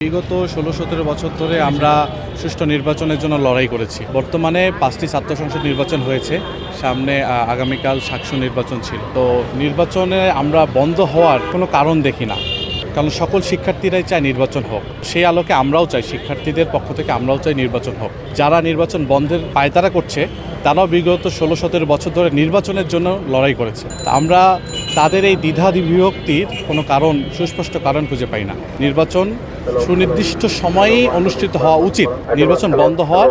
বিগত ১৬-১৭ বছর ধরে আমরা সুষ্ঠু নির্বাচনের জন্য লড়াই করেছি। বর্তমানে ৫টি ছাত্র সংসদ নির্বাচন হয়েছে, সামনে আগামীকাল সাকসু নির্বাচন ছিল। তো নির্বাচনে আমরা বন্ধ হওয়ার কোনো কারণ দেখি না, কারণ সকল শিক্ষার্থীরাই চায় নির্বাচন হোক। সেই আলোকে আমরাও চাই, শিক্ষার্থীদের পক্ষ থেকে আমরাও চাই নির্বাচন হোক। যারা নির্বাচন বন্ধের পায়তারা করছে তারাও বিগত ১৬-১৭ বছর ধরে নির্বাচনের জন্য লড়াই করেছে। আমরা তাদের এই দ্বিধা বিভক্তির কোনো কারণ, সুস্পষ্ট কারণ খুঁজে পাই না। নির্বাচন সুনির্দিষ্ট সময়েই অনুষ্ঠিত হওয়া উচিত, নির্বাচন বন্ধ হওয়ার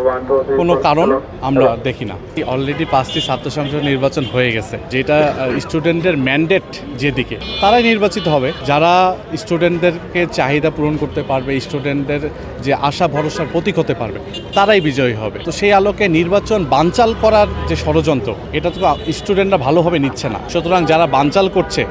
কোনো কারণ আমরা দেখি না। অলরেডি 5টি ছাত্র সংসদ নির্বাচন হয়ে গেছে, যেটা স্টুডেন্টদের ম্যান্ডেট যেদিকে, তারাই নির্বাচিত হবে। যারা স্টুডেন্টদেরকে চাহিদা পূরণ করতে পারবে, স্টুডেন্টদের যে আশা ভরসার প্রতীক হতে পারবে, তারাই বিজয়ী হবে। তো সেই আলোকে নির্বাচন বানচাল করার যে ষড়যন্ত্র, এটা তো স্টুডেন্টরা ভালোভাবে নিচ্ছে না। সুতরাং যারা বানচাল করছে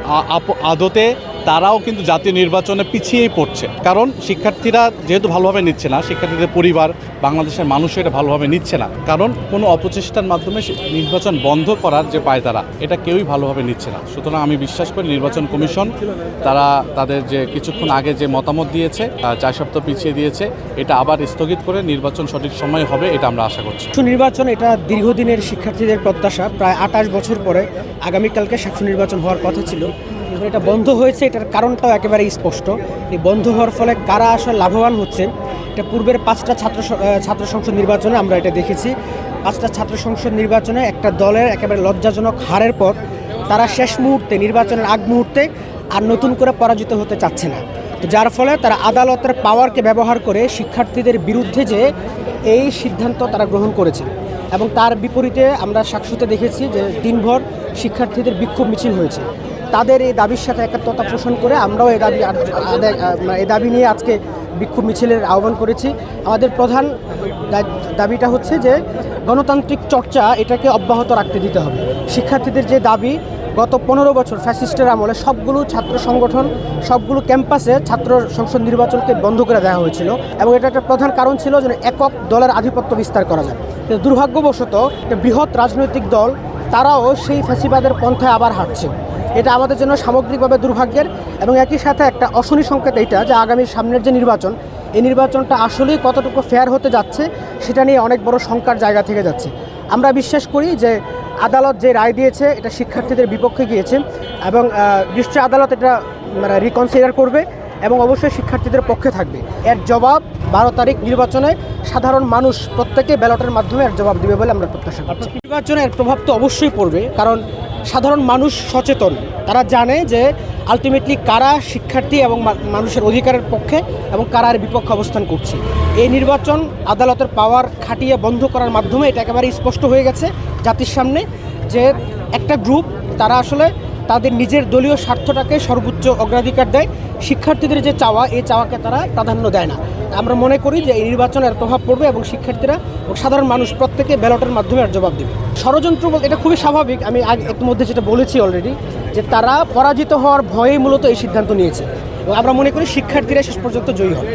আদতে তারাও কিন্তু জাতীয় নির্বাচনে পিছিয়েই পড়ছে, কারণ শিক্ষার্থীরা যেহেতু ভালোভাবে নিচ্ছে না, শিক্ষার্থীদের পরিবার, বাংলাদেশের মানুষ এটা ভালোভাবে নিচ্ছে না, কারণ কোনো অপচেষ্টার মাধ্যমে নির্বাচন বন্ধ করার যে পায়তারা, এটা কেউই ভালোভাবে নিচ্ছে না। সুতরাং আমি বিশ্বাস করি নির্বাচন কমিশন তারা তাদের যে কিছুক্ষণ আগে যে মতামত দিয়েছে, 4 সপ্তাহ পিছিয়ে দিয়েছে, এটা আবার স্থগিত করে নির্বাচন সঠিক সময় হবে, এটা আমরা আশা করছি। নির্বাচন এটা দীর্ঘদিনের শিক্ষার্থীদের প্রত্যাশা। প্রায় 28 বছর পরে আগামীকালকে সাকসু নির্বাচন হওয়ার কথা ছিল, এটা বন্ধ হয়েছে। এটার কারণটাও একেবারে স্পষ্ট। এই বন্ধ হওয়ার ফলে কারা আসলে লাভবান হচ্ছে, এটা পূর্বের 5টা ছাত্র সংসদ নির্বাচনে আমরা এটা দেখেছি। 5টা ছাত্র সংসদ নির্বাচনে একটা দলের একেবারে লজ্জাজনক হারের পর তারা শেষ মুহূর্তে, নির্বাচনের আগ মুহূর্তে আর নতুন করে পরাজিত হতে চাচ্ছে না। তো যার ফলে তারা আদালতের পাওয়ারকে ব্যবহার করে শিক্ষার্থীদের বিরুদ্ধে যে এই সিদ্ধান্ত তারা গ্রহণ করেছে, এবং তার বিপরীতে আমরা সাকসুতে দেখেছি যে দিনভর শিক্ষার্থীদের বিক্ষোভ মিছিল হয়েছে। তাদের এই দাবির সাথে একাত্মতা পোষণ করে আমরাও এই দাবি নিয়ে আজকে বিক্ষোভ মিছিলের আহ্বান করেছি। আমাদের প্রধান দাবিটা হচ্ছে যে গণতান্ত্রিক চর্চা এটাকে অব্যাহত রাখতে দিতে হবে। শিক্ষার্থীদের যে দাবি, গত 15 বছর ফ্যাসিস্টের আমলে সবগুলো ছাত্র সংগঠন, সবগুলো ক্যাম্পাসে ছাত্র সংসদ নির্বাচনকে বন্ধ করে দেওয়া হয়েছিল, এবং এটা একটা প্রধান কারণ ছিল যেন একক দলের আধিপত্য বিস্তার করা যায়। কিন্তু দুর্ভাগ্যবশত একটা বৃহৎ রাজনৈতিক দল তারাও সেই ফ্যাসিবাদের পন্থায় আবার হাঁটছে। এটা আমাদের জন্য সামগ্রিকভাবে দুর্ভাগ্যের, এবং একই সাথে একটা অশনি সংকেত এইটা যে আগামী সামনের যে নির্বাচন, এই নির্বাচনটা আসলেই কতটুকু ফেয়ার হতে যাচ্ছে সেটা নিয়ে অনেক বড় শঙ্কার জায়গা থেকে যাচ্ছে। আমরা বিশ্বাস করি যে আদালত যে রায় দিয়েছে এটা শিক্ষার্থীদের বিপক্ষে গিয়েছে, এবং নিশ্চয়ই আদালত এটা রিকনসিডার করবে এবং অবশ্যই শিক্ষার্থীদের পক্ষে থাকবে। এর জবাব 12 তারিখ নির্বাচনে সাধারণ মানুষ প্রত্যেকে ব্যালটের মাধ্যমে এর জবাব দেবে বলে আমরা প্রত্যাশা করছি। নির্বাচনের প্রভাব তো অবশ্যই পড়বে, কারণ সাধারণ মানুষ সচেতন। তারা জানে যে আলটিমেটলি কারা শিক্ষার্থী এবং মানুষের অধিকারের পক্ষে এবং কারা এর বিপক্ষে অবস্থান করছে। এই নির্বাচন আদালতের পাওয়ার খাটিয়ে বন্ধ করার মাধ্যমে এটা একেবারে স্পষ্ট হয়ে গেছে জাতির সামনে যে একটা গ্রুপ তারা আসলে তাদের নিজের দলীয় স্বার্থটাকে সর্বোচ্চ অগ্রাধিকার দেয়, শিক্ষার্থীদের যে চাওয়া, এই চাওয়াকে তারা প্রাধান্য দেয় না। আমরা মনে করি যে এই নির্বাচনের প্রভাব পড়বে এবং শিক্ষার্থীরা ও সাধারণ মানুষ প্রত্যেকে ব্যালটের মাধ্যমে আর জবাব দেবে। ষড়যন্ত্র বলতে এটা খুবই স্বাভাবিক। আমি ইতিমধ্যে যেটা বলেছি অলরেডি, যে তারা পরাজিত হওয়ার ভয়েই মূলত এই সিদ্ধান্ত নিয়েছে, এবং আমরা মনে করি শিক্ষার্থীরা শেষ পর্যন্ত জয়ী হবে।